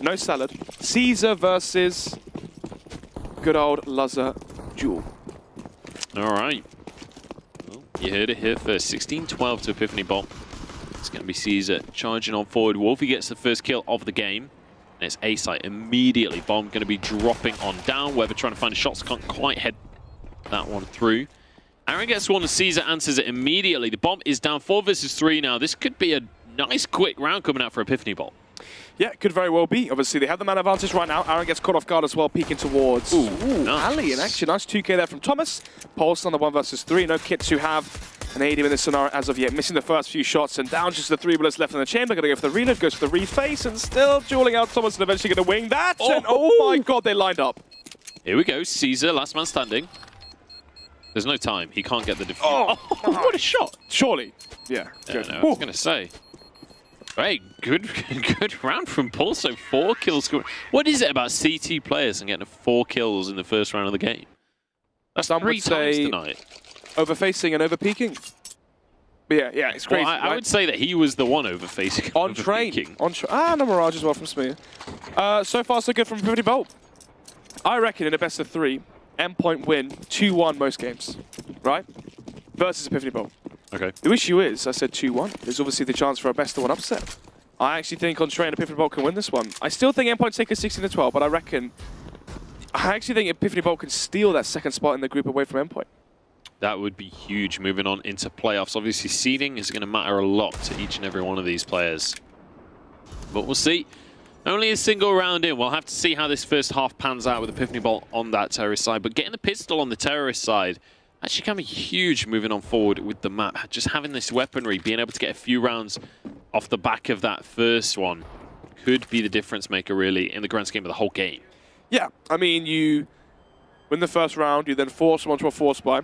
No salad. Caesar versus good old Lazar Jewel. All right. Well, you heard it here first. 16-12 to Epiphany Bomb. It's going to be Caesar charging on forward. Wolfie gets the first kill of the game. And it's A-site immediately. Bomb going to be dropping on down. Weber trying to find shots. Can't quite head that one through. Aaron gets one and Caesar answers it immediately. The bomb is down 4 versus 3 now. This could be a nice quick round coming out for Epiphany Bolt. Yeah, could very well be. Obviously, they have the man advantage right now. Aaron gets caught off guard as well, peeking towards. Ooh, nice. Ali in action. Nice 2K there from Thomas. Pulse on the 1 versus 3. No kit to have an AD in this scenario as of yet. Missing the first few shots and down just the 3 bullets left in the chamber. Going to go for the reload, goes for the reface and still dueling out Thomas and eventually going to wing that. Oh. And oh my god, they lined up. Here we go. Caesar, last man standing. There's no time. He can't get the defuse. Oh, what a shot. Surely. Yeah. Good. I was going to say. Hey, good round from Pulso. 4 kills. What is it about CT players and getting 4 kills in the first round of the game? That's Some 3 would times say tonight. Overfacing and overpeaking. But yeah, it's crazy. Well, I would say that he was the one overfacing. On train. No Mirage as well from Smear. So far, so good from Epiphany Bolt. I reckon in a best of 3, Endpoint win 2-1 most games, right? Versus Epiphany Bolt. Okay. The issue is, I said 2-1. There's obviously the chance for a best of 1 upset. I actually think on train, Epiphany Bolt can win this one. I still think Endpoint take a 16-12, but I actually think Epiphany Bolt can steal that second spot in the group away from Endpoint. That would be huge moving on into playoffs. Obviously, seeding is going to matter a lot to each and every one of these players. But we'll see. Only a single round in. We'll have to see how this first half pans out with Epiphany Bolt on that terrorist side. But getting the pistol on the terrorist side actually can be huge moving on forward with the map. Just having this weaponry, being able to get a few rounds off the back of that first one could be the difference maker, really, in the grand scheme of the whole game. Yeah, I mean, you win the first round, you then force someone to a force buy.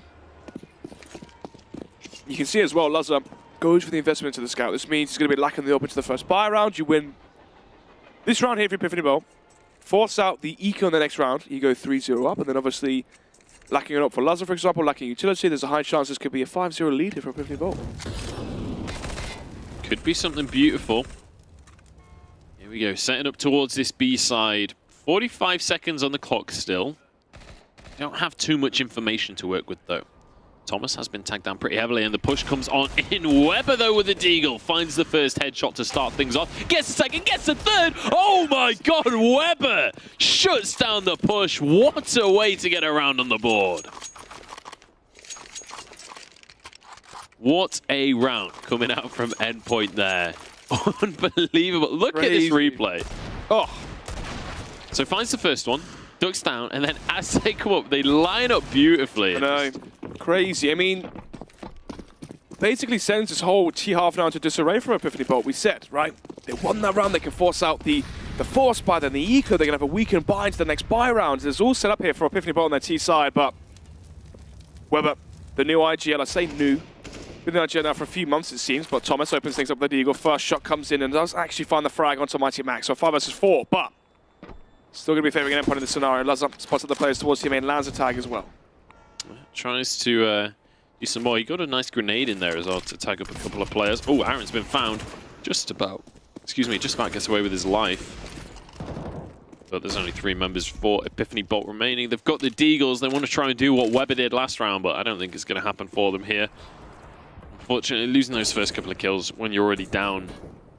You can see as well, Lazar goes for the investment into the scout. This means he's going to be lacking the open to the first buy round. You win this round here for Epiphany Bolt. Force out the eco in the next round. You go 3-0 up, and then obviously lacking it up for Lazar, for example, lacking utility. There's a high chance this could be a 5-0 lead here for Epiphany Bolt. Could be something beautiful. Here we go, setting up towards this B side. 45 seconds on the clock still. Don't have too much information to work with, though. Thomas has been tagged down pretty heavily, and the push comes on in. Weber, though, with the deagle. Finds the first headshot to start things off. Gets the second, gets the third. Oh, my God, Weber shuts down the push. What a way to get around on the board. What a round coming out from Endpoint there. Unbelievable. Look at this replay. Oh. So finds the first one, ducks down, and then as they come up, they line up beautifully. I know. Crazy. I mean, basically sends this whole T-half now into disarray from Epiphany Bolt. We said, right? They won that round. They can force out the force buy, then the eco. They're going to have a weakened buy into the next buy round. It's all set up here for Epiphany Bolt on their T side, but Weber, the new IGL, I say new. Been in IGL now for a few months, it seems, but Thomas opens things up with the Eagle. First shot comes in and does actually find the frag onto Mighty Max. So 5 versus 4, but still going to be favoring an Endpoint in this scenario. Lazar spots up the players towards him and lands a tag as well. Tries to do some more. He got a nice grenade in there as well to tag up a couple of players. Oh, Aaron's been found. Just about gets away with his life. But there's only 3 members for Epiphany Bolt remaining. They've got the Deagles. They want to try and do what Weber did last round, but I don't think it's going to happen for them here. Unfortunately, losing those first couple of kills when you're already down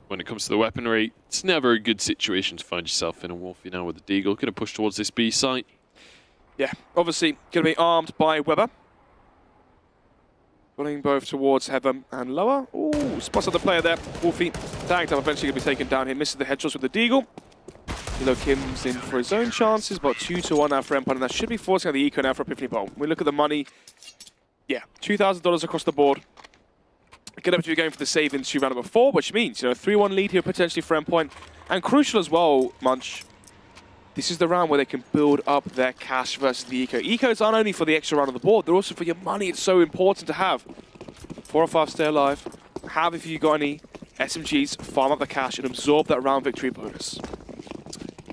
when it comes to the weaponry, it's never a good situation to find yourself in. And Wolfie now with the Deagle. Going to push towards this B site. Yeah, obviously going to be armed by Weber. Pulling both towards Heaven and lower. Ooh, spots on the player there. Wolfie tagged up, eventually going to be taken down here. Misses the headshots with the Deagle. Hilo Kim's in for his own chances, but 2-1 now for Empire, and that should be forcing out the eco now for Epiphany Bolt. We look at the money. Yeah, $2,000 across the board. Going to be going for the save into round number 4, which means, 3-1 lead here potentially for Endpoint. And crucial as well, Munch, this is the round where they can build up their cash versus the eco. Ecos aren't only for the extra round on the board, they're also for your money. It's so important to have. 4 or 5 stay alive. Have, if you got any SMGs, farm up the cash and absorb that round victory bonus.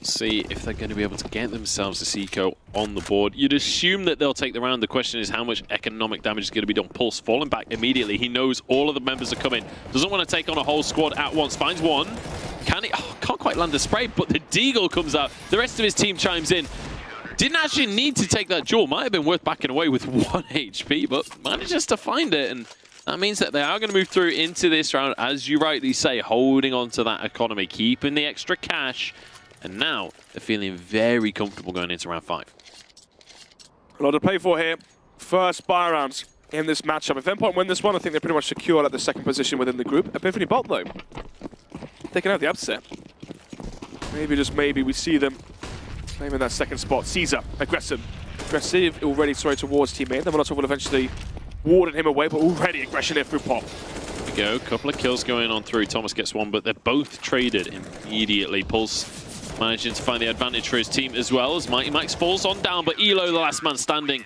See if they're going to be able to get themselves this eco on the board. You'd assume that they'll take the round. The question is how much economic damage is going to be done. Pulse falling back immediately. He knows all of the members are coming. Doesn't want to take on a whole squad at once. Finds one. Can he? Oh, can't quite land the spray, but the Deagle comes out. The rest of his team chimes in. Didn't actually need to take that duel. Might have been worth backing away with 1 HP, but manages to find it. And that means that they are going to move through into this round, as you rightly say, holding on to that economy, keeping the extra cash. And now they're feeling very comfortable going into round 5. A lot to play for here. First buy rounds in this matchup. If Endpoint win this one, I think they're pretty much secure at the second position within the group. Epiphany Bolt, though, they can have the upset. Maybe, just maybe, we see them claiming that second spot. Caesar, aggressive already, towards teammate. The Molotov will eventually warden him away, but already aggression here through Pop. Here we go, couple of kills going on through. Thomas gets one, but they're both traded immediately. Pulse managing to find the advantage for his team as well, as Mighty Max falls on down, but Elo, the last man standing,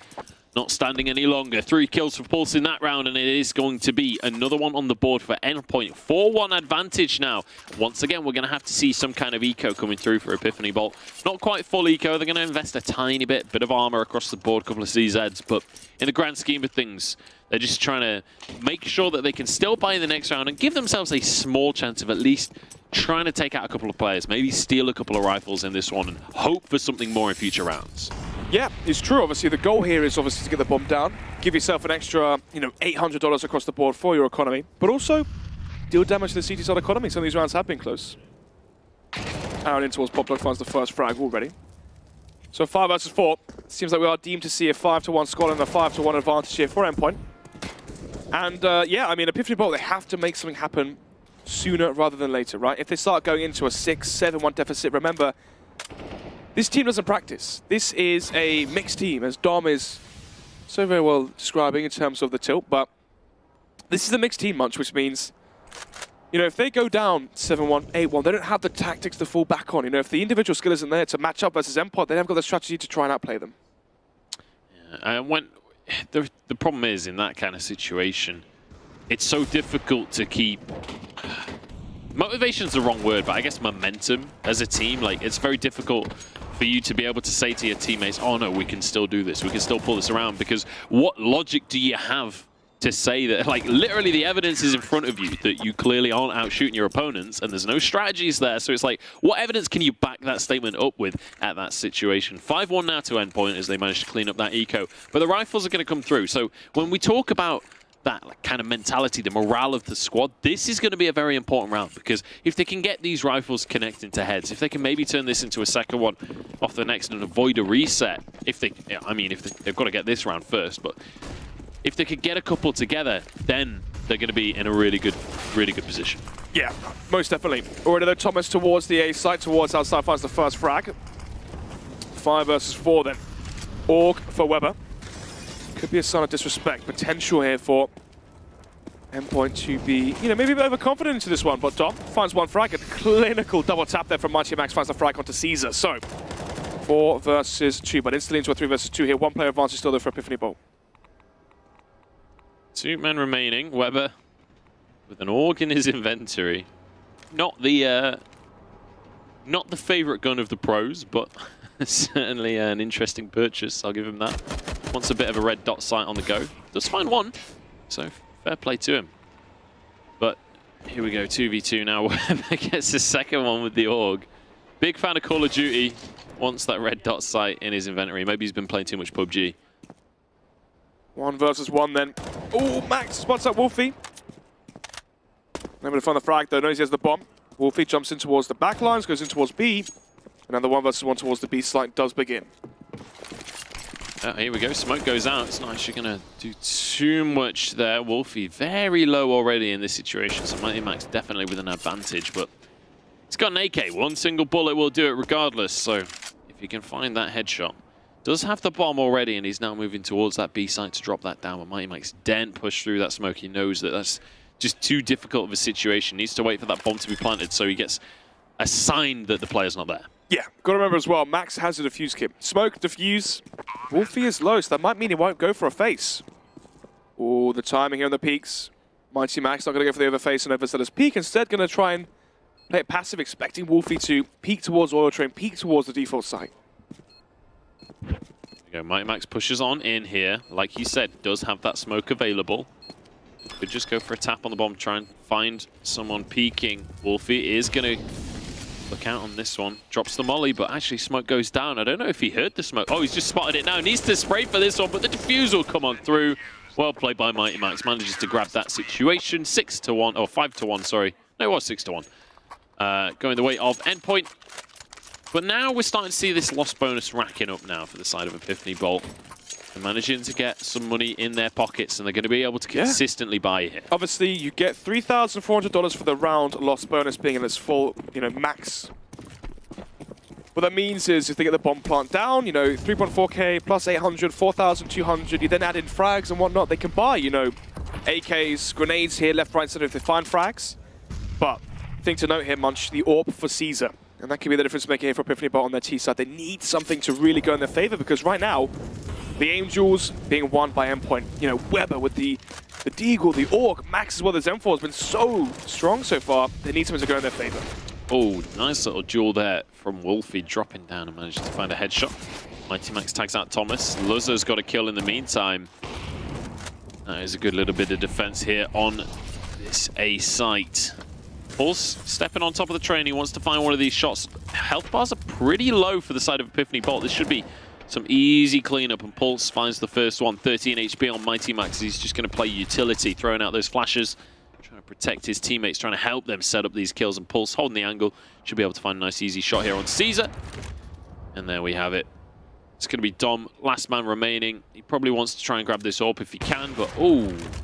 not standing any longer. 3 kills for Pulse in that round, and it is going to be another one on the board for Endpoint. 4-1 advantage now. Once again, we're going to have to see some kind of eco coming through for Epiphany Bolt. Not quite full eco. They're going to invest a tiny bit of armor across the board, a couple of CZs, but in the grand scheme of things, they're just trying to make sure that they can still buy the next round and give themselves a small chance of at least trying to take out a couple of players, maybe steal a couple of rifles in this one and hope for something more in future rounds. Yeah, it's true. Obviously, the goal here is obviously to get the bomb down, give yourself an extra, $800 across the board for your economy, but also deal damage to the CT side economy. Some of these rounds have been close. Aaron in towards Pop finds the first frag already. So 5 versus 4. Seems like we are deemed to see a 5-1 squad and a 5-1 advantage here for Endpoint. And yeah, I mean, Epiphany Bolt, they have to make something happen sooner rather than later, right? If they start going into a 6-7-1 deficit, remember, this team doesn't practice. This is a mixed team, as Dom is so very well describing in terms of the tilt, but this is a mixed team, Munch, which means, if they go down 7-1, 8-1, they don't have the tactics to fall back on. If the individual skill isn't there to match up versus Endpoint, they haven't got the strategy to try and outplay them. Yeah, the problem is, in that kind of situation, it's so difficult to keep... Motivation's the wrong word, but I guess momentum as a team. Like, it's very difficult for you to be able to say to your teammates, oh no, we can still do this, we can still pull this around, because what logic do you have to say that, like, literally the evidence is in front of you that you clearly aren't out shooting your opponents and there's no strategies there, so it's like, what evidence can you back that statement up with at that situation? 5-1 now to Endpoint as they manage to clean up that eco, but the rifles are going to come through. So when we talk about that kind of mentality, the morale of the squad, this is going to be a very important round, because if they can get these rifles connecting to heads, if they can maybe turn this into a second one off the next and avoid a reset, they've got to get this round first, but if they could get a couple together, then they're going to be in a really good position. Yeah, most definitely. Already though, Thomas towards the A site, towards outside, finds the first frag. 5 versus 4 then. Org for Weber. Could be a sign of disrespect potential here for Endpoint to be, maybe a bit overconfident into this one, but Dom finds one frag. A clinical double tap there from Mighty Max, finds the frag onto Caesar. So 4 versus 2, but instantly into a 3 versus 2 here. 1 player advantage still there for Epiphany Bolt. 2 men remaining. Weber with an AUG in his inventory. Not the favorite gun of the pros, but certainly an interesting purchase. I'll give him that. Wants a bit of a red dot sight on the go. Does find one, so fair play to him. But here we go, 2v2 now. Weber gets the second one with the AUG. Big fan of Call of Duty. Wants that red dot sight in his inventory. Maybe he's been playing too much PUBG. 1 versus 1 then. Oh, Max spots up Wolfie. Able to find the frag though, knows he has the bomb. Wolfie jumps in towards the back lines, goes in towards B. And then the 1 versus 1 towards the B site does begin. Here we go, smoke goes out. It's not actually going to do too much there. Wolfie very low already in this situation, so Mighty Max definitely with an advantage, but he's got an AK. 1 single bullet will do it regardless, so if he can find that headshot. Does have the bomb already, and he's now moving towards that B site to drop that down, but Mighty Max daren't push through that smoke. He knows that that's just too difficult of a situation. Needs to wait for that bomb to be planted so he gets a sign that the player's not there. Yeah, got to remember as well, Max has a defuse kit. Smoke, defuse. Wolfie is low, so that might mean he won't go for a face. Oh, the timing here on the peaks. Mighty Max not going to go for the overface and overseller's peak. Instead, going to try and play it passive, expecting Wolfie to peek towards Oil Train, peek towards the default site. There we go. Mighty Max pushes on in here. Like you said, does have that smoke available. Could just go for a tap on the bomb, try and find someone peeking. Wolfie is going to look out on this one. Drops the molly, but actually smoke goes down. I don't know if he heard the smoke. Oh, he's just spotted it now. Needs to spray for this one, but the defuse will come on through. Well played by Mighty Max. Manages to grab that situation. 6-1, or 5-1, sorry. No, it was 6-1. Going the way of Endpoint. But now we're starting to see this loss bonus racking up now for the side of Epiphany Bolt. They're managing to get some money in their pockets, and they're going to be able to consistently buy here. Obviously, you get $3,400 for the round loss bonus being in its full, max. What that means is if they get the bomb plant down, 3.4k plus 800, 4,200, you then add in frags and whatnot, they can buy, AKs, grenades here, left, right, center if they find frags. But thing to note here, Munch, the AWP for Caesar. And that could be the difference maker here for Epiphany Bolt on their T side. They need something to really go in their favor because right now, the Angels being won by Endpoint, Weber with the Deagle, the Orc, Max as well as M4 has been so strong so far. They need something to go in their favor. Oh, nice little duel there from Wolfie, dropping down and managing to find a headshot. Mighty Max tags out Thomas. Luzza's got a kill in the meantime. That is a good little bit of defense here on this A site. Pulse stepping on top of the train. He wants to find one of these shots. Health bars are pretty low for the side of Epiphany Bolt. This should be some easy cleanup, and Pulse finds the first one. 13 HP on Mighty Max. He's just going to play utility, throwing out those flashes, trying to protect his teammates, trying to help them set up these kills. And Pulse holding the angle. Should be able to find a nice easy shot here on Caesar. And there we have it. It's going to be Dom, last man remaining. He probably wants to try and grab this AWP if he can, but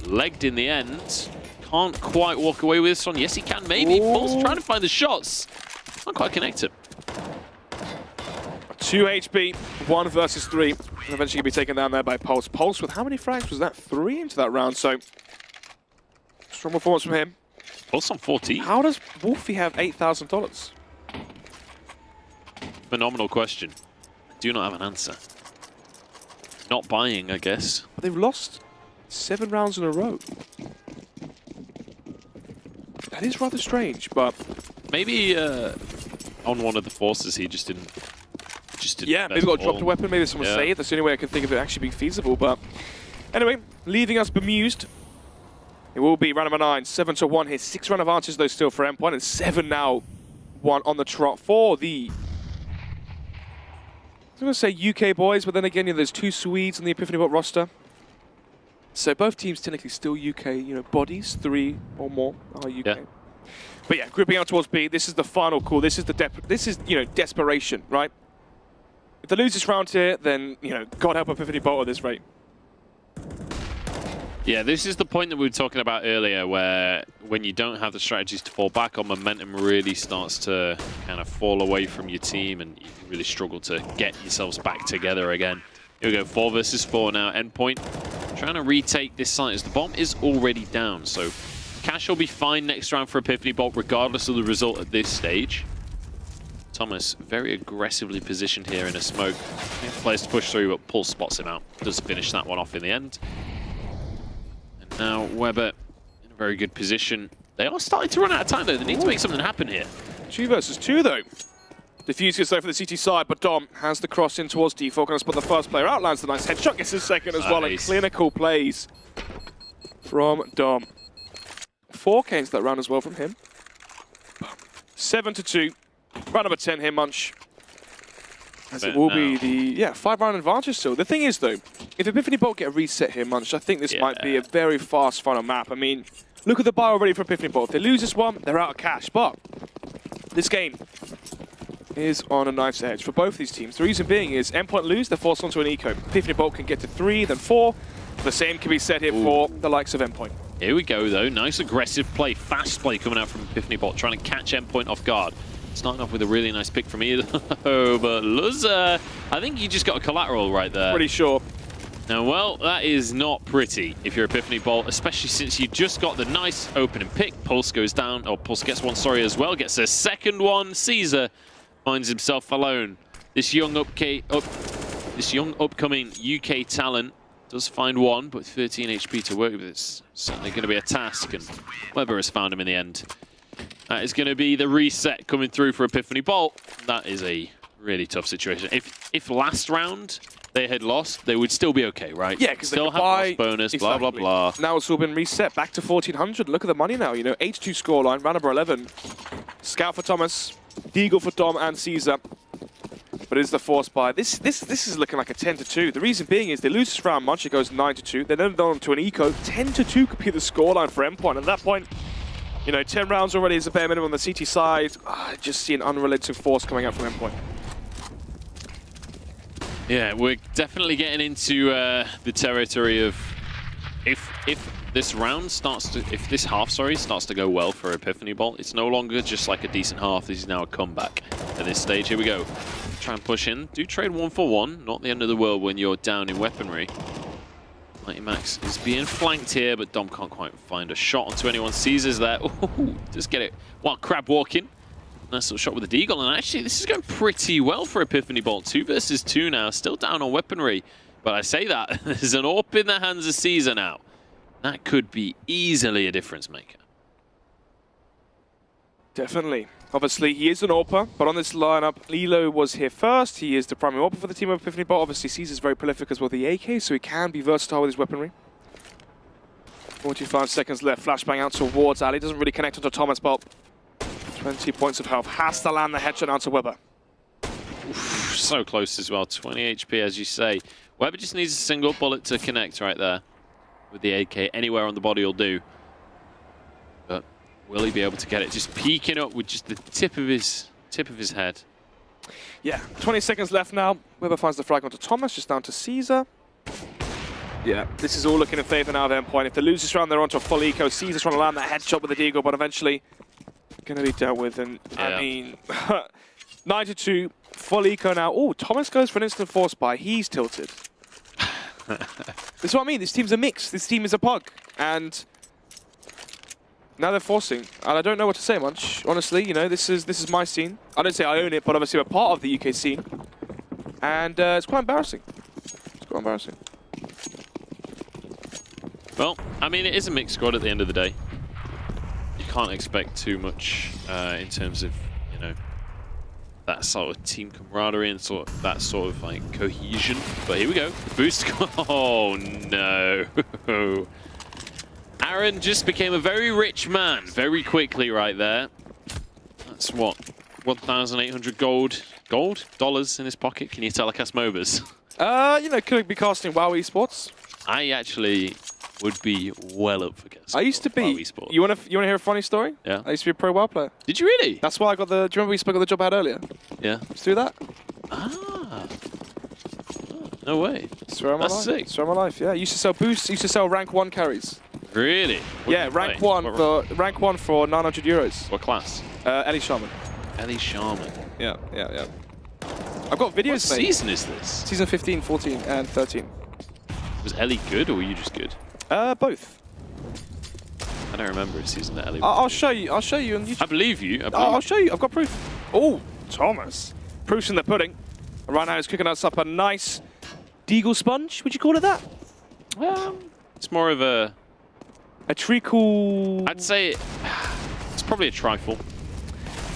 legged in the end. Can't quite walk away with this one. Yes, he can, maybe. Pulse trying to find the shots. Can't quite connect it. 2 HP, 1 versus 3. And eventually going to be taken down there by Pulse. Pulse with how many frags was that? 3 into that round, so strong performance from him. Pulse on 14. How does Wolfie have $8,000? Phenomenal question. I do not have an answer. Not buying, I guess. But they've lost 7 rounds in a row. That is rather strange, but maybe on one of the forces he just didn't. Yeah, maybe got dropped a weapon. Maybe someone saved. That's the only way I can think of it actually being feasible. But anyway, leaving us bemused. It will be round number 9, 7-1 here. 6 round advantage though still for Endpoint, and 7 now. 1 on the trot for the. I was going to say UK boys, but then again, there's 2 Swedes on the Epiphany Bolt roster. So both teams technically still UK, bodies, 3 or more are UK. Yeah. But yeah, grouping out towards B. This is the final call. This is desperation, right? If they lose this round here, then God help Epiphany Bolt at this rate. Yeah, this is the point that we were talking about earlier, where when you don't have the strategies to fall back on, momentum really starts to kind of fall away from your team, and you really struggle to get yourselves back together again. Here we go, 4 versus 4 now. Endpoint trying to retake this site as the bomb is already down. So Cash will be fine next round for Epiphany Bolt, regardless of the result at this stage. Thomas very aggressively positioned here in a smoke. Players to push through, but Pulse spots him out. Does finish that one off in the end. And now Weber in a very good position. They are starting to run out of time though. They need to make something happen here. 2 versus 2 though. Diffuse gets there for the CT side, but Dom has the cross in towards D4. Going to spot the first player out, lands the nice headshot, gets his second as well, and clinical plays from Dom. 4K into that round as well from him. 7-2. Round number 10 here, Munch. As it will be the 5-round advantage still. The thing is though, if Epiphany Bolt get a reset here, Munch, I think this might be a very fast final map. I mean, look at the buy already for Epiphany Bolt. If they lose this one, they're out of cash, but this game is on a knife's edge for both these teams. The reason being is Endpoint lose, they're forced onto an eco. Epiphany Bolt can get to 3, then 4. The same can be said here for the likes of Endpoint. Here we go though, nice aggressive play, fast play coming out from Epiphany Bolt, trying to catch Endpoint off guard. Starting off with a really nice pick from Elo, but Luzza, I think you just got a collateral right there. Pretty sure. Now, well, that is not pretty if you're Epiphany Bolt, especially since you just got the nice opening pick. Pulse goes down, or Pulse gets one, sorry, as well, gets a second one. Caesar finds himself alone. This young upcoming UK talent does find one, but 13 HP to work with. It's certainly going to be a task, and Weber has found him in the end. That is going to be the reset coming through for Epiphany Bolt. That is a really tough situation. If last round they had lost, they would still be okay, right? Yeah, because they still could have buy loss bonus, exactly. blah, blah, blah. Now it's all been reset back to 1400. Look at the money now, you know, H2 scoreline, round number 11. Scout for Thomas, Deagle for Dom and Caesar. But it's the force buy. This is looking like a 10-2. The reason being is they lose this round much, it goes 9-2. They then on to an eco. 10-2 could be the scoreline for Endpoint. At that point, you know, 10 rounds already is a bare minimum on the CT side. I just see an unrelenting force coming out from Endpoint. Yeah, we're definitely getting into the territory of if this round starts to, if this half, sorry, starts to go well for Epiphany Bolt, it's no longer just like a decent half. This is now a comeback at this stage. Here we go. Try and push in. Do trade 1-for-1. Not the end of the world when you're down in weaponry. Mighty Max is being flanked here, but Dom can't quite find a shot onto anyone. Caesar's there. Ooh, just get it. Well, crab walking. Nice little shot with the Deagle, and actually this is going pretty well for Epiphany Bolt. 2 versus 2 now, still down on weaponry. But I say that, there's an AWP in the hands of Caesar now. That could be easily a difference maker. Definitely. Obviously, he is an AWPer, but on this lineup, Lilo was here first. He is the primary AWPer for the team of Epiphany Bolt. Obviously, Caesar's very prolific as well, the AK, so he can be versatile with his weaponry. 45 seconds left. Flashbang out towards Ali. Doesn't really connect onto Thomas, but 20 points of health. Has to land the headshot onto Weber. Oof, so close as well. 20 HP, as you say. Weber just needs a single bullet to connect right there with the AK. Anywhere on the body will do. But will he be able to get it? Just peeking up with just the tip of his head. Yeah, 20 seconds left now. Weber finds the frag onto Thomas, just down to Caesar. Yeah, this is all looking in favor now of Endpoint. If they lose this round, they're onto a full eco. Caesar's trying to land that headshot with the Deagle, but eventually going to be dealt with. And yeah. I mean, 9-2, full eco now. Oh, Thomas goes for an instant force buy. He's tilted. This is what I mean. This team's a mix. This team is a pug. And now they're forcing. And I don't know what to say much. Honestly, you know, this is my scene. I don't say I own it, but obviously we're part of the UK scene. And it's quite embarrassing. It's quite embarrassing. Well, I mean, it is a mixed squad at the end of the day. You can't expect too much in terms of, you know, that sort of team camaraderie and that sort of like cohesion. But here we go. Boost. Oh no. Aaron just became a very rich man very quickly right there. That's what, 1,800 dollars in his pocket. Can you telecast MOBAs? You know, could be casting WoW Esports. I actually would be well up for casting. I used to be. WoW Esports. You want to hear a funny story? Yeah. I used to be a pro WoW player. Did you really? That's why I got the. Do you remember we spoke of the job I had earlier? Yeah. Let's do that. Ah. No way. Swear on my That's life. sick. Swear on my life. Yeah. Used to sell boosts. Used to sell rank 1 carries. Really? What Yeah, did you rank play? 1 for rank 1 for 900 euros. What class? Ellie Shaman. Ellie Shaman. Yeah. I've got videos. What mate. season is this? Season 15, 14, and 13. Was Ellie good or were you just good? Both. I don't remember a season that Ellie was. I'll show you. I'll show you on YouTube. I believe you. I'll show you. I've got proof. Oh, Thomas. Proof's in the pudding. And right now he's cooking us up a nice Deagle sponge. Would you call it that? It's more of a... A treacle. I'd say it's probably a trifle.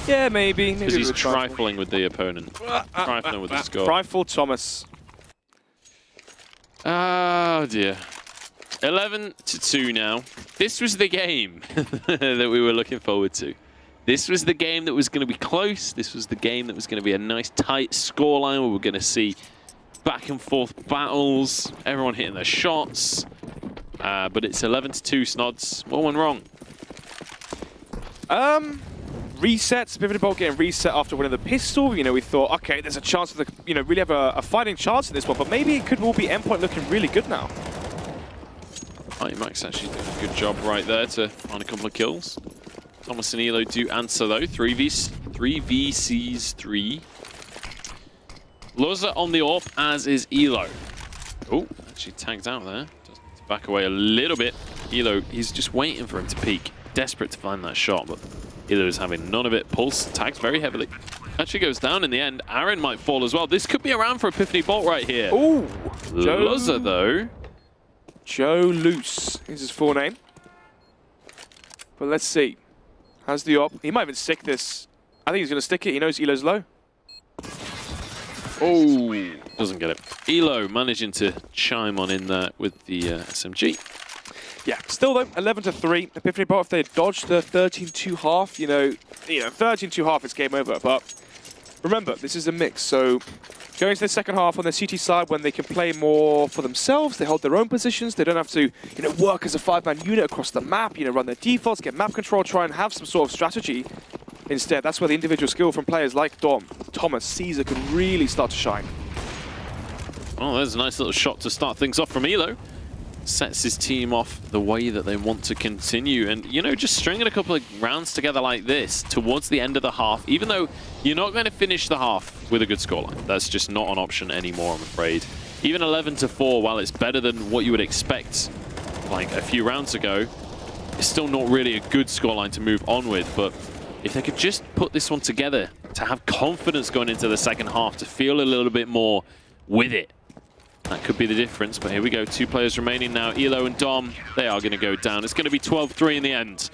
Yeah, maybe. Because he's trifling with the opponent. Trifling with the score. Trifle Thomas. Oh dear. 11-2 now. This was the game that we were looking forward to. This was the game that was going to be close. This was the game that was going to be a nice tight scoreline where we're going to see back and forth battles, everyone hitting their shots. But it's 11-2 Snods. What went wrong? Resets. Epiphany Bolt getting reset after winning the pistol. You know, we thought, okay, there's a chance of the, you know, really have a fighting chance in this one, but maybe it could all be Endpoint looking really good now. Mighty Max actually doing a good job right there to find a couple of kills. Thomas and Elo do answer though. 3vs3. Loza on the AWP, as is Elo. Oh, actually tagged out there. Just need to back away a little bit. Elo, he's just waiting for him to peek. Desperate to find that shot, but Elo is having none of it. Pulse tags very heavily. Actually goes down in the end. Aaron might fall as well. This could be around for Epiphany Bolt right here. Ooh, Loza though. Joe Loose is his full name. But let's see. Has the op. He might even stick this. I think he's going to stick it. He knows Elo's low. Oh, doesn't get it. Elo managing to chime on in there with the SMG. Yeah, still though, 11-3. Epiphany Bolt, if they had dodged the 13-2 half, you know, 13-2 half, it's game over. But remember, this is a mix. So going to the second half on the CT side, when they can play more for themselves, they hold their own positions. They don't have to, work as a 5-man unit across the map. Run their defaults, get map control, try and have some sort of strategy. Instead, that's where the individual skill from players like Dom, Thomas, Caesar can really start to shine. Oh, there's a nice little shot to start things off from Elo. Sets his team off the way that they want to continue. And, just stringing a couple of rounds together like this towards the end of the half, even though you're not going to finish the half with a good scoreline. That's just not an option anymore, I'm afraid. Even 11-4, while it's better than what you would expect like a few rounds ago, it's still not really a good scoreline to move on with. But if they could just put this one together, to have confidence going into the second half, to feel a little bit more with it, that could be the difference. But here we go, 2 players remaining now. Elo and Dom, they are going to go down. It's going to be 12-3 in the end.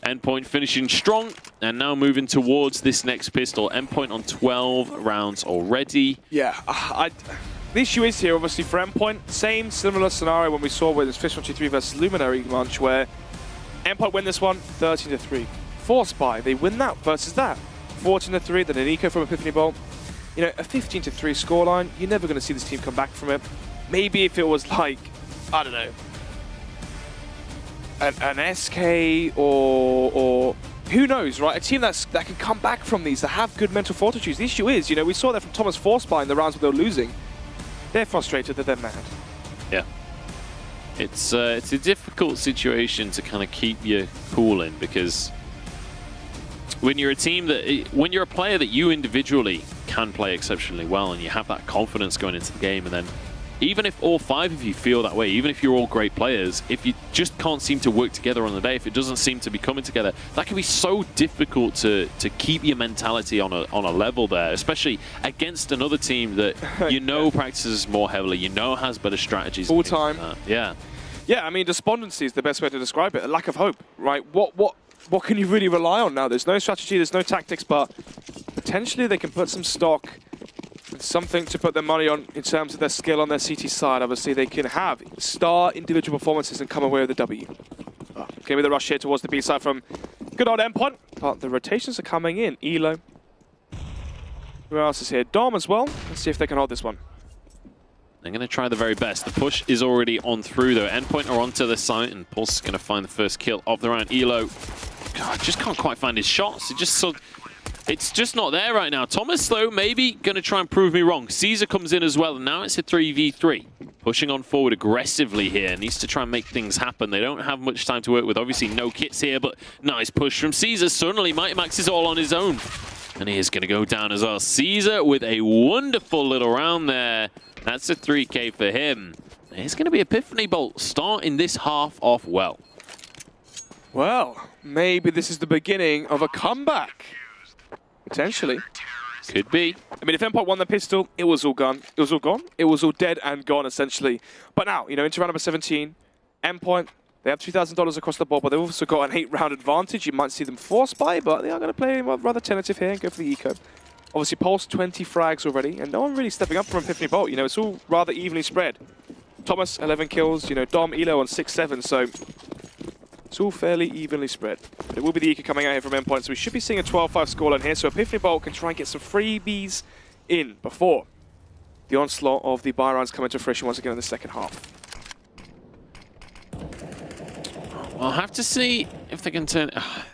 Endpoint finishing strong, and now moving towards this next pistol. Endpoint on 12 rounds already. Yeah, the issue is here, obviously, for Endpoint, similar scenario when we saw with Fish 123 versus Luminary Munch, where Endpoint win this one, 13-3. Force Buy, they win that versus that. 14-3, then an eco from Epiphany Bolt. A 15-3 scoreline, you're never going to see this team come back from it. Maybe if it was like, I don't know, an SK or who knows, right? A team that can come back from these, that have good mental fortitude. The issue is, we saw that from Thomas Forcebuy in the rounds where they were losing. They're frustrated that they're mad. Yeah. It's a difficult situation to kind of keep your cool in, because when you're a team when you're a player that you individually can play exceptionally well, and you have that confidence going into the game, and then even if all 5 of you feel that way, even if you're all great players, if you just can't seem to work together on the day, if it doesn't seem to be coming together, that can be so difficult to keep your mentality on a level there, especially against another team that practices more heavily, has better strategies. Full time. Yeah. Yeah, I mean, despondency is the best way to describe it. A lack of hope, right? What can you really rely on now? There's no strategy, there's no tactics, but potentially they can put some stock, something to put their money on in terms of their skill on their CT side. Obviously, they can have star individual performances and come away with a W. Okay, with the rush here towards the B side from good old Endpoint. But the rotations are coming in. Elo. Who else is here? Dom as well. Let's see if they can hold this one. They're going to try the very best. The push is already on through, though. Endpoint are onto the site, and Pulse is going to find the first kill of the round. Elo, God, just can't quite find his shots. It's just not there right now. Thomas, though, maybe going to try and prove me wrong. Caesar comes in as well, and now it's a 3v3. Pushing on forward aggressively here. Needs to try and make things happen. They don't have much time to work with. Obviously, no kits here, but nice push from Caesar. Suddenly, Mighty Max is all on his own. And he is going to go down as well. Caesar with a wonderful little round there. That's a 3K for him. It's going to be Epiphany Bolt starting this half off well. Well, maybe this is the beginning of a comeback. Potentially. Could be. I mean, if Endpoint won the pistol, it was all gone. It was all gone. It was all dead and gone, essentially. But now, into round number 17, Endpoint, they have $2,000 across the board, but they've also got an 8-round advantage. You might see them force buy, but they are going to play rather tentative here and go for the eco. Obviously, Pulse 20 frags already, and no one really stepping up from Epiphany Bolt. It's all rather evenly spread. Thomas, 11 kills. Dom, Elo on 6-7, so it's all fairly evenly spread. But it will be the eco coming out here from Endpoint, so we should be seeing a 12-5 scoreline here. So Epiphany Bolt can try and get some freebies in before the onslaught of the buy rounds come into fruition once again in the second half. I'll have to see if they can turn...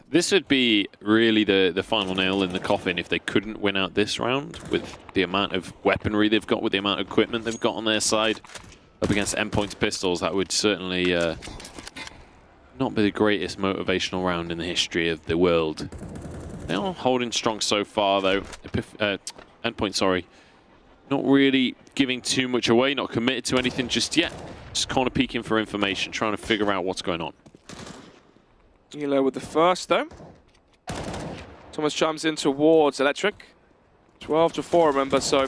This would be really the final nail in the coffin if they couldn't win out this round with the amount of weaponry they've got, with the amount of equipment they've got on their side up against Endpoint's pistols. That would certainly not be the greatest motivational round in the history of the world. They are holding strong so far, though. Endpoint, sorry. Not really giving too much away, not committed to anything just yet. Just corner peeking for information, trying to figure out what's going on. Elo with the first, though. Thomas chimes in towards Electric. 12-4, remember, so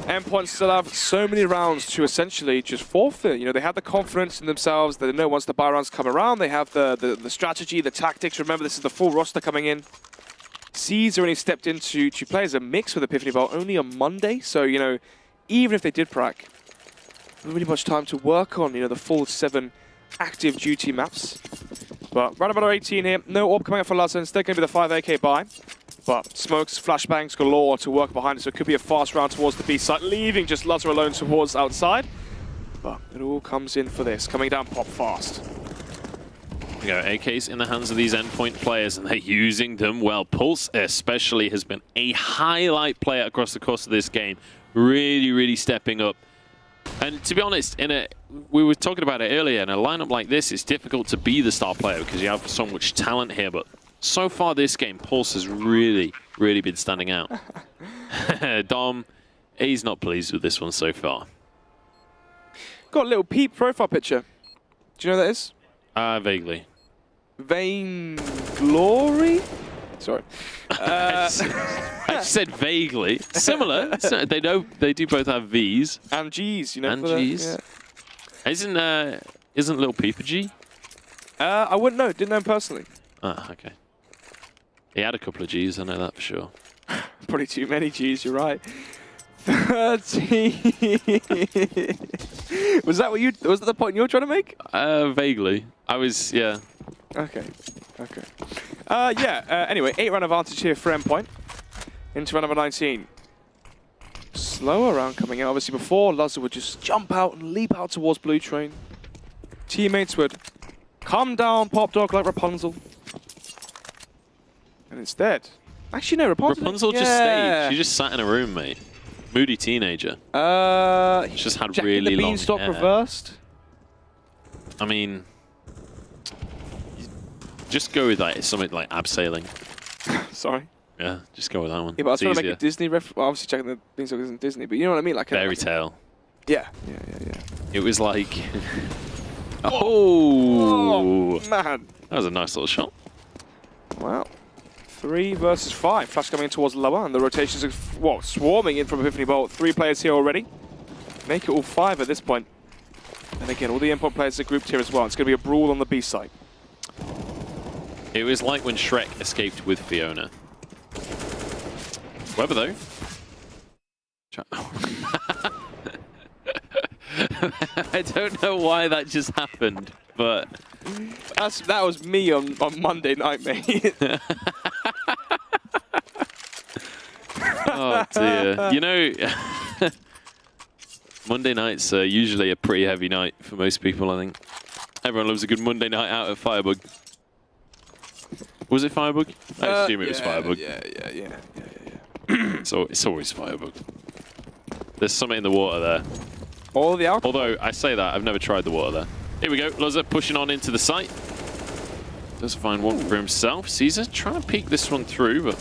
Endpoint still have so many rounds to essentially just forfeit. They have the confidence in themselves. They know once the buy rounds come around, they have the strategy, the tactics. Remember, this is the full roster coming in. Caesar only stepped into to play as a mix with Epiphany Bolt only on Monday, so, you know, even if they did prac, not really much time to work on, you know, the full 7 active duty maps. But round about 18 here, no orb coming up for Lazza, instead going to be the 5 AK buy. But smokes, flashbangs galore to work behind it, so it could be a fast round towards the B site, leaving just Lazza alone towards outside. But it all comes in for this, coming down pop fast. We go, AKs in the hands of these Endpoint players, and they're using them well. Pulse especially has been a highlight player across the course of this game. Really, really stepping up. And to be honest, we were talking about it earlier, in a lineup like this, it's difficult to be the star player because you have so much talent here. But so far this game, Pulse has really, really been standing out. Dom, he's not pleased with this one so far. Got a little peep profile picture. Do you know what that is? Vaguely. Vainglory? Sorry. I said vaguely. Similar. They do both have V's. And G's, you know. And G's. Yeah. Isn't Lil Peep a G? I wouldn't know. Didn't know him personally. Ah, okay. He had a couple of G's, I know that for sure. Probably too many G's, you're right. 13. Was that the point you were trying to make? Vaguely. I was, yeah. Okay. Okay. Anyway, 8-round advantage here for Endpoint. Into round number 19. Slower round coming out. Obviously before, Lazza would just jump out and leap out towards Blue Train. Teammates would come down, pop dog like Rapunzel. And instead, actually no, Rapunzel just stayed. She just sat in a room, mate. Moody teenager. She just had Jack really the long Beanstalk hair. reversed. I mean, just go with like something like abseiling. Sorry. Yeah, just go with that one. Yeah, but I was trying to easier. make a Disney reference. Well, obviously, Jack the Beanstalk isn't Disney, but you know what I mean? Like Fairy tale. Yeah. It was like. Oh, man. That was a nice little shot. Wow. 3 versus 5. Flash coming in towards lower, and the rotations are swarming in from Epiphany Bolt. 3 players here already. Make it all 5 at this point. And again, all the Endpoint players are grouped here as well. It's going to be a brawl on the B side. It was like when Shrek escaped with Fiona. Weber though. I don't know why that just happened, but that was me on Monday night, mate. Oh dear. You know, Monday nights are usually a pretty heavy night for most people, I think. Everyone loves a good Monday night out at Firebug. Was it Firebug? I assume it was Firebug. Yeah. So it's always Firebug. There's something in the water there. All the alcohol. Although, I say that, I've never tried the water there. Here we go, Lazza pushing on into the site. Does find one for himself. Caesar trying to peek this one through, but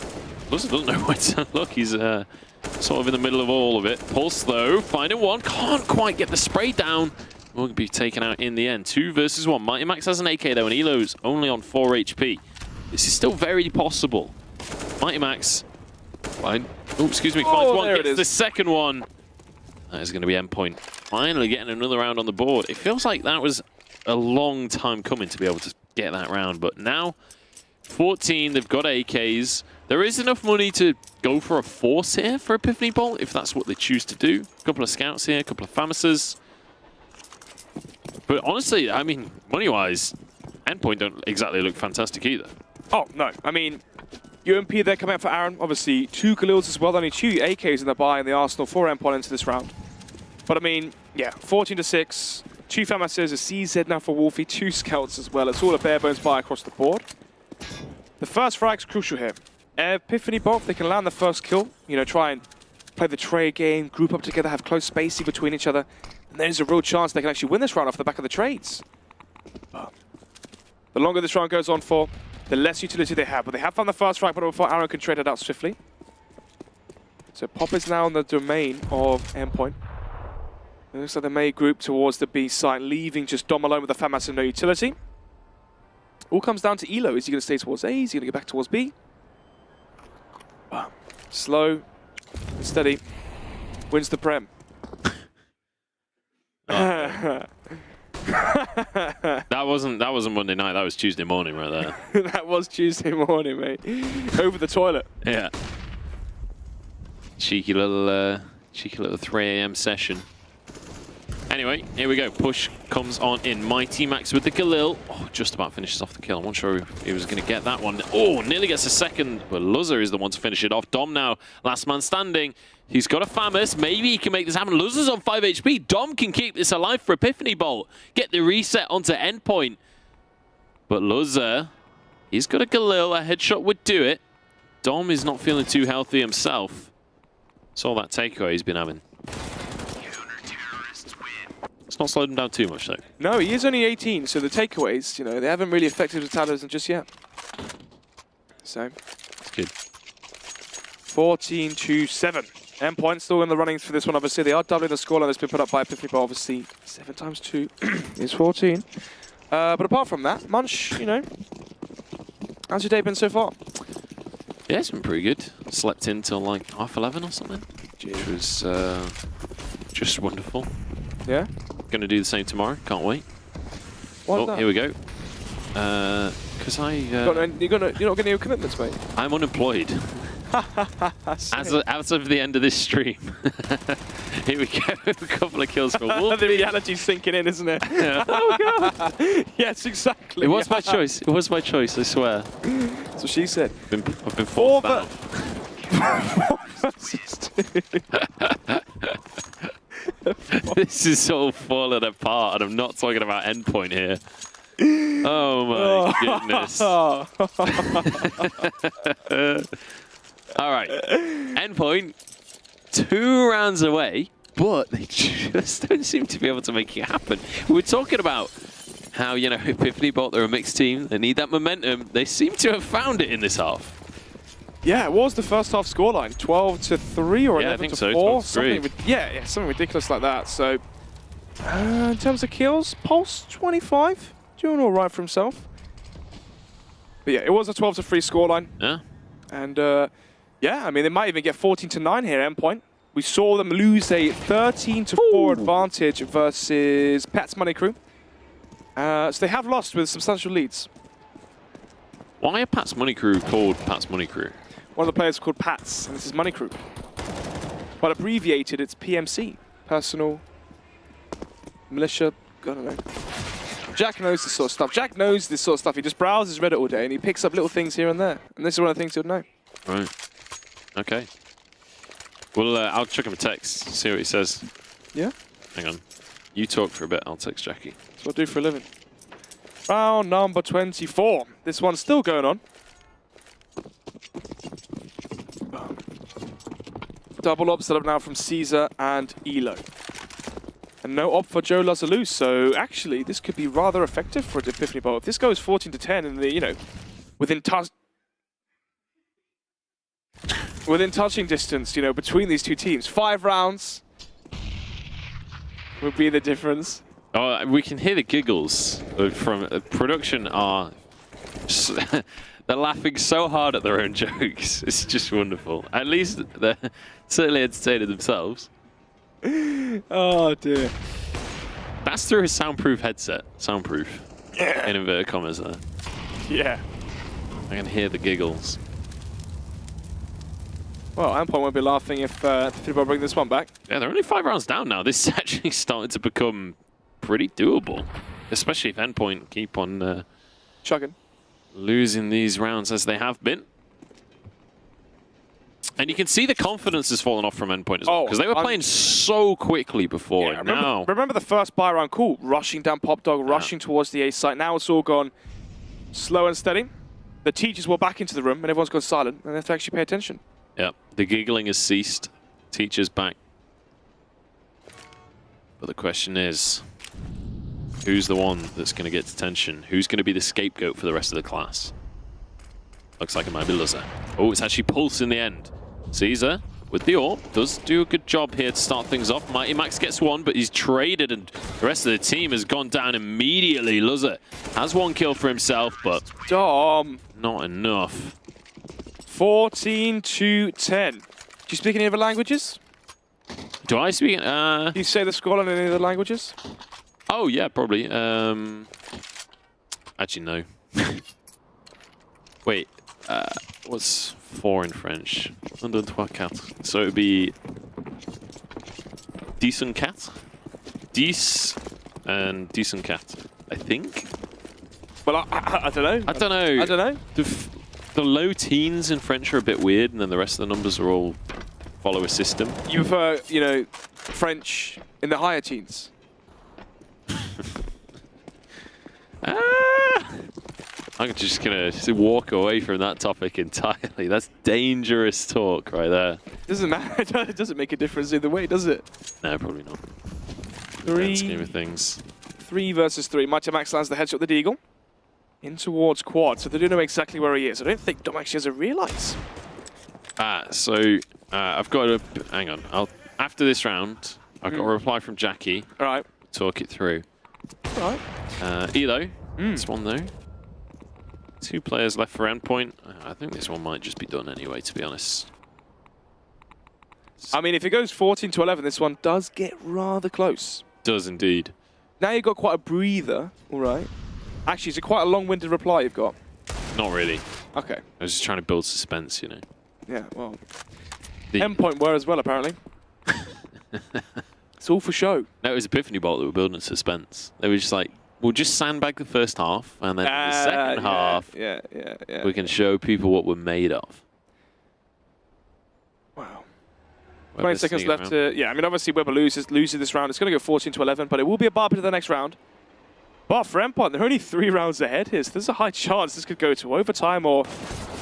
Lazza doesn't know where to look. He's sort of in the middle of all of it. Pulse, though, finding one. Can't quite get the spray down. Won't be taken out in the end. 2 versus 1. Mighty Max has an AK, though, and Elo's only on 4 HP. This is still very possible. Mighty Max. Fine. Oh, excuse me. Finds one. Gets the second one. That is going to be Endpoint. Finally getting another round on the board. It feels like that was a long time coming to be able to get that round. But now, 14, they've got AKs. There is enough money to go for a force here for Epiphany Bolt, if that's what they choose to do. A couple of scouts here, a couple of Famouses. But honestly, I mean, money-wise, Endpoint don't exactly look fantastic either. Oh, no. I mean, UMP there coming out for Aaron. Obviously, 2 Khalils as well. Only 2 AKs in the buy in the Arsenal for Endpoint into this round. But I mean, yeah, 14-6. 2 Famouses, a CZ now for Wolfie. 2 scouts as well. It's all a bare bones buy across the board. The first frag's crucial here. Epiphany Bolt, they can land the first kill. You know, try and play the trade game, group up together, have close spacing between each other. And there's a real chance they can actually win this round off the back of the trades. But the longer this round goes on for, the less utility they have. But they have found the first frag, but before Aaron can trade it out swiftly. So Pop is now in the domain of Endpoint. It looks like they may group towards the B site, leaving just Dom alone with the FAMAS and no utility. All comes down to Elo. Is he going to stay towards A? Is he going to get back towards B? Slow and steady wins the Prem. That wasn't Monday night. That was Tuesday morning right there. That was Tuesday morning, mate. Over the toilet. Yeah. Cheeky little 3 a.m. session. Anyway, here we go. Push comes on in. Mighty Max with the Galil. Oh, just about finishes off the kill. I'm not sure if he was going to get that one. Oh, nearly gets a second. But Luzzer is the one to finish it off. Dom now, last man standing. He's got a Famus. Maybe he can make this happen. Luzzer's on 5 HP. Dom can keep this alive for Epiphany Bolt. Get the reset onto Endpoint. But Luzzer, he's got a Galil. A headshot would do it. Dom is not feeling too healthy himself. Saw that takeaway he's been having. It's not slowed him down too much, though. No, he is only 18, so the takeaways, you know, they haven't really affected the Talisman just yet. So, It's good. 14-7. Endpoint still in the runnings for this one, obviously. They are doubling the scoreline that's been put up by Epiphany, but obviously 7 times 2 is 14. But apart from that, Munch, you know, how's your day been so far? Yeah, it's been pretty good. Slept in till like 11:30 or something, which was just wonderful. Yeah? Going to do the same tomorrow. Can't wait. Why Oh, that? here we go. Because You're not getting any commitments, mate? I'm unemployed. As of the end of this stream. Here we go. A couple of kills for Wolf. The reality's sinking in, isn't it? Yeah. Oh, God. Yes, exactly. It was my choice. It was my choice, I swear. That's what she said. I've been forced out. This is all falling apart, and I'm not talking about Endpoint here. Oh my goodness. All right. Endpoint, 2 rounds away, but they just don't seem to be able to make it happen. We were talking about how, you know, Epiphany Bolt, they're a mixed team. They need that momentum. They seem to have found it in this half. Yeah, it was the first half scoreline, 12-3 or 11-4. Something ridiculous like that. So, in terms of kills, Pulse 25, doing all right for himself. But yeah, it was a 12-3 scoreline. Yeah. And yeah, I mean, they might even get 14-9 here, Endpoint. We saw them lose a 13-4 advantage versus Pat's Money Crew. So they have lost with substantial leads. Why are Pat's Money Crew called Pat's Money Crew? One of the players is called Pats, and this is Money Crew. But abbreviated, it's PMC. Personal Militia, I don't know. Jack knows this sort of stuff. Jack knows this sort of stuff. He just browses Reddit all day, and he picks up little things here and there. And this is one of the things he'll know. Right. Okay. Well, I'll chuck him a text, see what he says. Yeah? Hang on. You talk for a bit, I'll text Jackie. That's what I do for a living. Round number 24. This one's still going on. Double op set up now from Caesar and Elo. And no op for Joe Lazarus, so actually this could be rather effective for Epiphany Bolt. If this goes 14-10 and the, you know, within touching distance, you know, between these two teams, 5 rounds would be the difference. Oh, we can hear the giggles from production are... They're laughing so hard at their own jokes. It's just wonderful. At least they're certainly entertaining themselves. Oh dear. That's through his soundproof headset. Soundproof. Yeah. In inverted commas there. Yeah. I can hear the giggles. Well, Endpoint won't be laughing if people bring this one back. Yeah, they're only 5 rounds down now. This is actually starting to become pretty doable. Especially if Endpoint keep on Chugging. losing these rounds as they have been. And you can see the confidence has fallen off from Endpoint as well, because they were playing so quickly before. Yeah, now, remember the first buy round? Cool. Rushing down Pop Dog, rushing towards the A site. Now it's all gone slow and steady. The teachers were back into the room and everyone's gone silent and they have to actually pay attention. yeah, the giggling has ceased. Teachers back. But the question is, who's the one that's going to get detention? Who's going to be the scapegoat for the rest of the class? Looks like it might be Luzzer. Oh, it's actually Pulse in the end. Caesar, with the AWP, does do a good job here to start things off. Mighty Max gets one, but he's traded, and the rest of the team has gone down immediately. Luzzer has 1 kill for himself, but Dom. not enough. 14-10. Do you speak any other languages? Do I speak? Do you say the scoreline in any other languages? Oh, yeah, probably. Actually, no. Wait, what's 4 in French? 103 So it would be 10 4. 10 and 10 4, I think. Well, I don't know. I don't know. I don't know. The low teens in French are a bit weird, and then the rest of the numbers are all follow a system. You prefer, you know, French in the higher teens? I'm just gonna walk away from that topic entirely. That's dangerous talk right there. Doesn't matter. It doesn't make a difference either way, does it? No, probably not. Three Scheme of things. 3 versus 3. Mighty Max lands the headshot with the Deagle. In towards quad, so they do know exactly where he is. I don't think Dom actually has a realise. So I've got to hang on. After this round, I've got a reply from Jackie. All right. Talk it through. All right. Elo, this one though. 2 players left for Endpoint. I think this one might just be done anyway, to be honest. I mean, if it goes 14 to 11, this one does get rather close. Does indeed. Now you've got quite a breather. All right. Actually, it's quite a long-winded reply you've got. Not really. Okay. I was just trying to build suspense, you know. Yeah, well. Endpoint were as well, apparently. It's all for show. No, it was Epiphany Bolt that were building suspense. They were just like, we'll just sandbag the first half, and then in the second half, we can show people what we're made of. Wow. Webber 20 seconds sneaking left around. to... Yeah, I mean, obviously, Webber loses this round. It's going to go 14 to 11, but it will be a bar to the next round. But for Endpoint, they're only 3 rounds ahead here, so there's a high chance this could go to overtime or,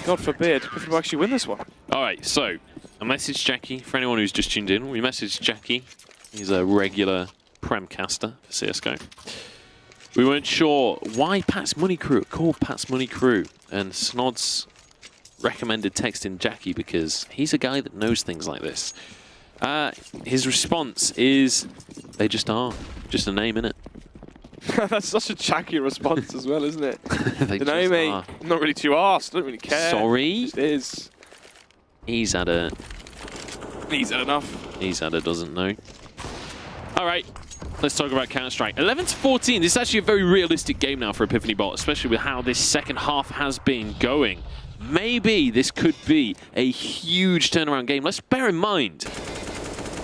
God forbid, if we actually win this one. All right, so I messaged Jackie. For anyone who's just tuned in, we messaged Jackie. He's a regular Prem caster for CSGO. We weren't sure why Pat's Money Crew, called Pat's Money Crew, and Snod's recommended texting Jackie because he's a guy that knows things like this. His response is, they just are. Just a name, innit? That's such a Jackie response as well, isn't it? They You know, mate, I'm not really too arsed. I don't really care. Sorry? It is. He's had a... He's had enough. He's had a doesn't know. All right, let's talk about Counter-Strike. 11 to 14. This is actually a very realistic game now for Epiphany Bolt, especially with how this second half has been going. Maybe this could be a huge turnaround game. Let's bear in mind,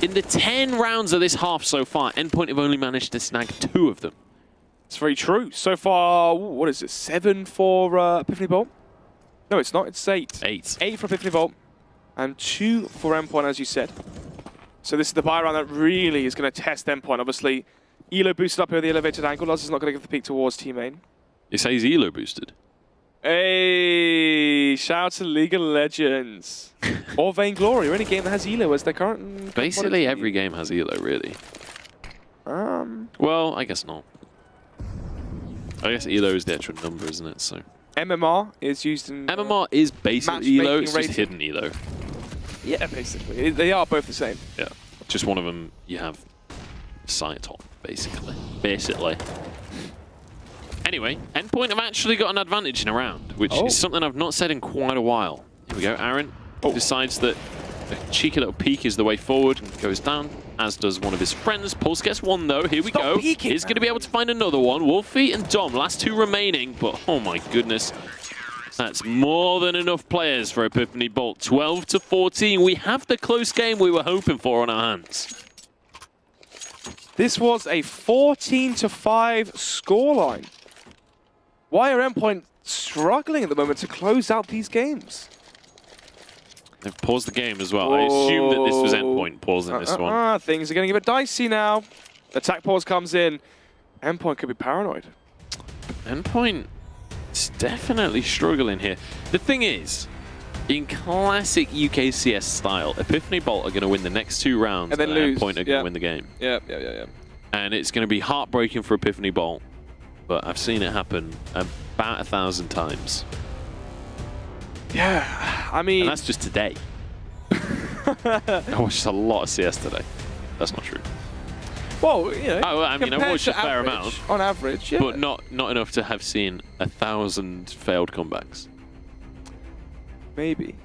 in the 10 rounds of this half so far, Endpoint have only managed to snag 2 of them. It's very true. So far, what is it, 7 for Epiphany Bolt? No, it's not. It's 8. 8. 8 for Epiphany Bolt and 2 for Endpoint, as you said. So this is the buy round that really is going to test Endpoint. Obviously, Elo boosted up here with the elevated angle. Loz is not going to give the peek towards team main. You say he's Elo boosted? Hey, shout out to League of Legends. Or Vainglory, or any game that has Elo as their current... Basically, every game has Elo, really. Well, I guess not. I guess Elo is the actual number, isn't it? So MMR is used in... MMR is basically Elo, it's just rating. hidden Elo. Yeah, basically. They are both the same. Yeah. Just one of them you have sight on, basically. Anyway, Endpoint have actually got an advantage in a round, which is something I've not said in quite a while. Here we go, Aaron decides that a cheeky little peek is the way forward and goes down, as does one of his friends. Pulse gets one though, here we go. He's going to be able to find another one. Wolfie and Dom, last 2 remaining, but oh my goodness. That's more than enough players for Epiphany Bolt. 12 to 14. We have the close game we were hoping for on our hands. This was a 14 to 5 scoreline. Why are Endpoint struggling at the moment to close out these games? They've paused the game as well. I assume that this was Endpoint pausing this one. Things are getting a bit dicey now. Attack pause comes in. Endpoint could be paranoid. Endpoint is definitely struggling here. The thing is, in classic UKCS style, Epiphany Bolt are going to win the next 2 rounds and then lose. Endpoint are going to win the game. Yeah. And it's going to be heartbreaking for Epiphany Bolt, but I've seen it happen about 1,000 times. Yeah, I mean... And that's just today. I watched a lot of CS today. That's not true. Well, you know... Oh, I mean, I watched a fair amount. On average, yeah. But not enough to have seen 1,000 failed comebacks. Maybe.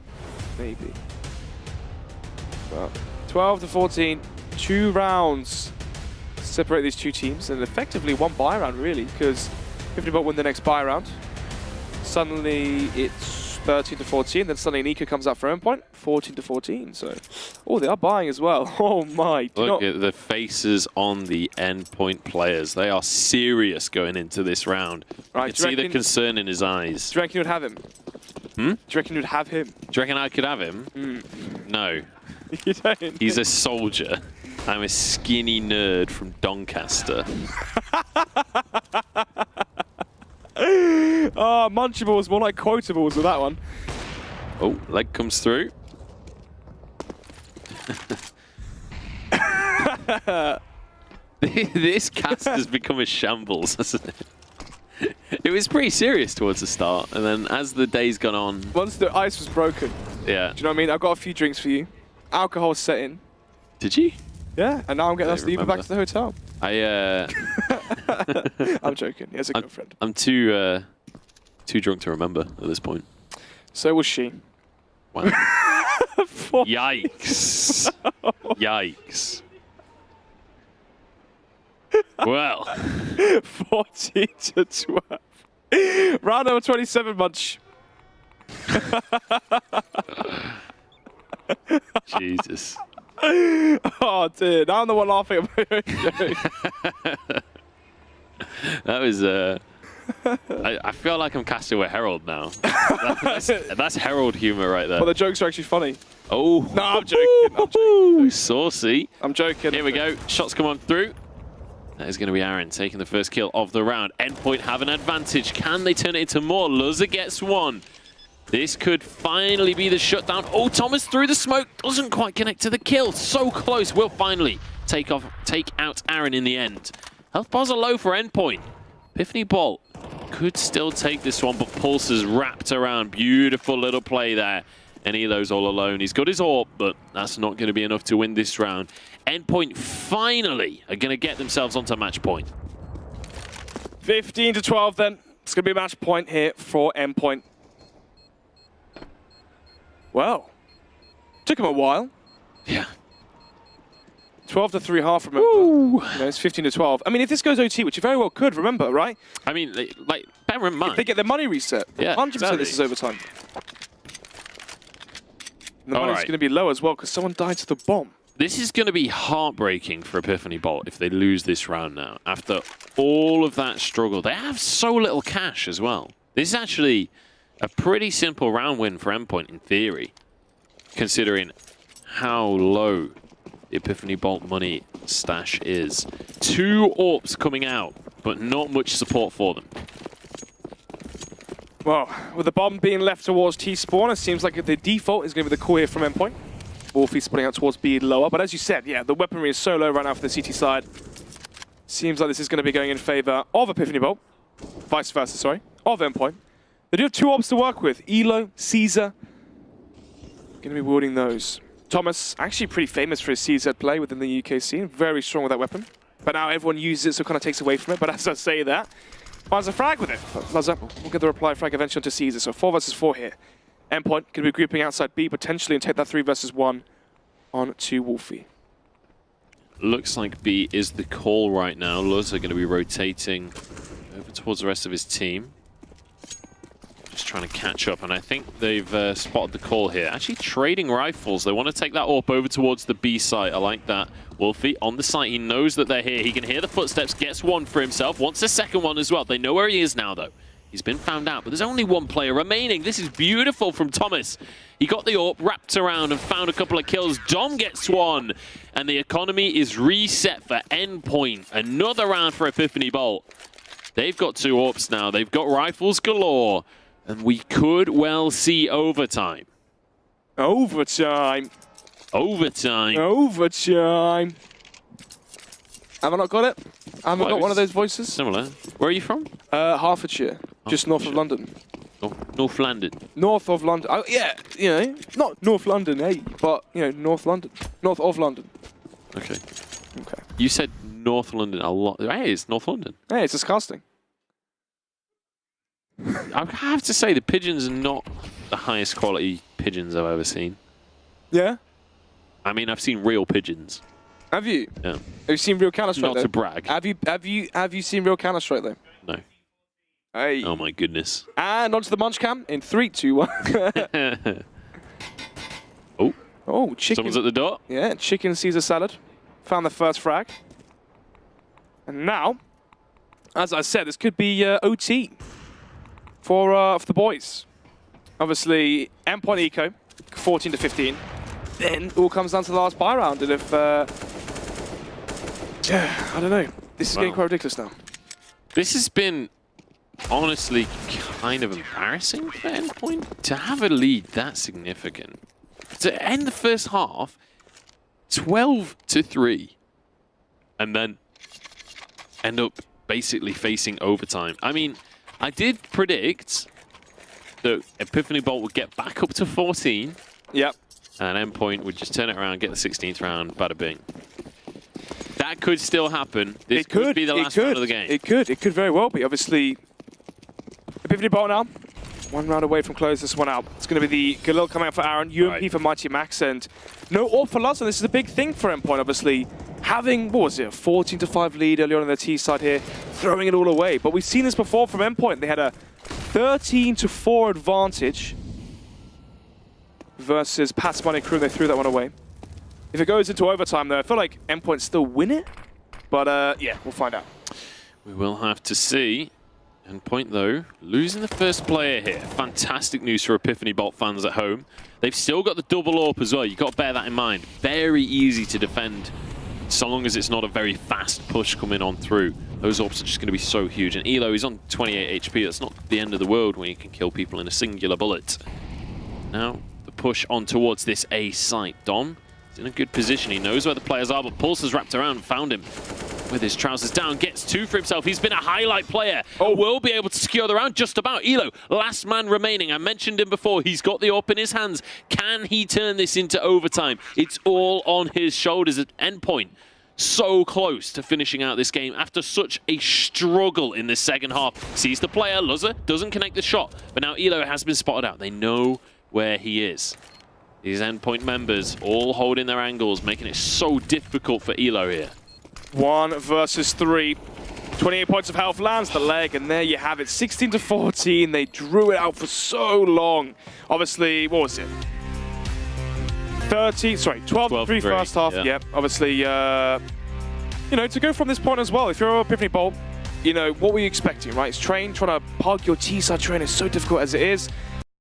Well, 12 to 14. 2 rounds separate these two teams, and effectively one buy round, really, because Epiphany win the next buy round. Suddenly it's 13-14, then suddenly Nika comes out for Endpoint, 14-14. So, oh, they are buying as well. Oh my! Look at the faces on the Endpoint players. They are serious going into this round. Right, you can see the concern in his eyes. Do you reckon you'd have him? Hmm? Do you reckon you'd have him? Do you reckon I could have him? No. You don't? He's a soldier. I'm a skinny nerd from Doncaster. Oh, munchables, more like quotables with that one. Oh, leg comes through. This cast has become a shambles, hasn't it? It was pretty serious towards the start, and then as the day's gone on... Once the ice was broken. Yeah. Do you know what I mean? I've got a few drinks for you. Alcohol's set in. Did you? Yeah, and now I'm getting us to Uber back to the hotel. I'm joking. He has a girlfriend. I'm too drunk to remember at this point. So was she. Wow. Yikes. Yikes. Well. 14-12. Round number 27, Munch. Jesus. Oh, dear. Now I'm the one laughing at my own joke. That was, I feel like I'm Castaway Herald now. That's Herald humor right there. Well, the jokes are actually funny. Oh. No, I'm joking. I'm joking. Saucy. I'm joking. Here we go. Shots come on through. That is going to be Aaron taking the first kill of the round. Endpoint have an advantage. Can they turn it into more? Luzza gets one. This could finally be the shutdown. Oh, Thomas through the smoke. Doesn't quite connect to the kill. So close. Will finally take out Aaron in the end. Health bars are low for Endpoint. Epiphany Bolt could still take this one, but Pulse is wrapped around. Beautiful little play there. And Elo's all alone. He's got his AWP, but that's not going to be enough to win this round. Endpoint finally are going to get themselves onto match point. 15-12 then. It's going to be a match point here for Endpoint. Well, took him a while. Yeah. 12-3 half, remember. You know, it's 15-12. I mean, if this goes OT, which you very well could, remember, right? I mean, like bear in mind. If they get their money reset, Yeah, 100% exactly. this is overtime. And the money's going to be low as well because someone died to the bomb. This is going to be heartbreaking for Epiphany Bolt if they lose this round now. After all of that struggle, they have so little cash as well. This is actually a pretty simple round win for Endpoint in theory, considering how low the Epiphany Bolt money stash is. 2 AWPs coming out, but not much support for them. Well, with the bomb being left towards T-spawn, it seems like the default is going to be the call here from Endpoint. Wolfie splitting out towards B lower, but as you said, yeah, the weaponry is so low right now for the CT side. Seems like this is going to be going in favor of Epiphany Bolt. Vice versa, sorry, of Endpoint. They do have 2 AWPs to work with. Elo, Caesar. Going to be wielding those. Thomas, actually pretty famous for his CZ play within the UK scene. Very strong with that weapon. But now everyone uses it, so it kind of takes away from it. But as I say that, finds a frag with it. Luzza will get the reply frag eventually onto Caesar. So 4 versus 4 here. Endpoint going to be grouping outside B potentially and take that 3 versus 1 on to Wolfie. Looks like B is the call right now. Luz are going to be rotating over towards the rest of his team. Just trying to catch up, and I think they've spotted the call here. Actually trading rifles. They want to take that AWP over towards the B site. I like that. Wolfie on the site. He knows that they're here. He can hear the footsteps, gets one for himself, wants a second one as well. They know where he is now, though. He's been found out, but there's only 1 player remaining. This is beautiful from Thomas. He got the AWP, wrapped around, and found a couple of kills. Dom gets one, and the economy is reset for Endpoint. Another round for Epiphany Bolt. They've got 2 AWPs now. They've got rifles galore, and we could well see overtime. Overtime. Overtime. Overtime. Have I not got it? I haven't got one of those voices. Similar. Where are you from? Hertfordshire, just north of London. North London. North of London. Oh, yeah, you know, not North London, hey, but, you know, North London. North of London. Okay. Okay. You said North London a lot. Hey, it's North London. Hey, it's disgusting. I have to say, the pigeons are not the highest quality pigeons I've ever seen. Yeah? I mean, I've seen real pigeons. Have you? Yeah. Have you seen real Counter-Strike, Not though? to brag. Have you seen real Counter-Strike, though? No. Hey. Oh my goodness. And onto the munch cam in 3, 2, 1. Oh, Oh, chicken. someone's at the door. Yeah, chicken Caesar salad. Found the first frag. And now, as I said, this could be OT for the boys. Obviously, Endpoint Eco, 14 to 15. Then it all comes down to the last buy round. And if, I don't know. This is getting quite ridiculous now. This has been honestly kind of embarrassing for Endpoint to have a lead that significant. To end the first half 12 to 3 and then end up basically facing overtime. I mean, I did predict that Epiphany Bolt would get back up to 14. Yep. And Endpoint would just turn it around, get the 16th round, bada bing. That could still happen. This could be the last round of the game. It could very well be. Obviously, Epiphany Bolt now. 1 round away from close this one out. It's going to be the Galil coming out for Aaron, UMP for Mighty Max, and no AWP for Luz. And this is a big thing for Endpoint, obviously. Having, what was it, a 14 to 5 lead earlier on their T side here, throwing it all away. But we've seen this before from Endpoint. They had a 13 to 4 advantage versus Pat's Money Crew. They threw that one away. If it goes into overtime, though, I feel like Endpoint still win it. But yeah, we'll find out. We will have to see. Endpoint, though, losing the first player here. Fantastic news for Epiphany Bolt fans at home. They've still got the double AWP as well. You've got to bear that in mind. Very easy to defend, so long as it's not a very fast push coming on through. Those AWPs are just going to be so huge. And Elo is on 28 HP. That's not the end of the world when you can kill people in a singular bullet. Now, the push on towards this A site. Dom is in a good position. He knows where the players are, but Pulse has wrapped around and found him. With his trousers down, gets 2 for himself. He's been a highlight player. Oh, will be able to secure the round just about. Elo, last man remaining. I mentioned him before. He's got the AWP in his hands. Can he turn this into overtime? It's all on his shoulders at Endpoint. So close to finishing out this game after such a struggle in the second half. Sees the player, Luzzer doesn't connect the shot, but now Elo has been spotted out. They know where he is. These Endpoint members all holding their angles, making it so difficult for Elo here. 1 versus 3. 28 points of health, lands the leg, and there you have it. 16 to 14. They drew it out for so long. Obviously, what was it? 12 to 3 first half. Yeah. Yep. Obviously, you know, to go from this point as well, if you're Epiphany Bolt, you know, what were you expecting, right? It's trying to pug your T-side train is so difficult as it is.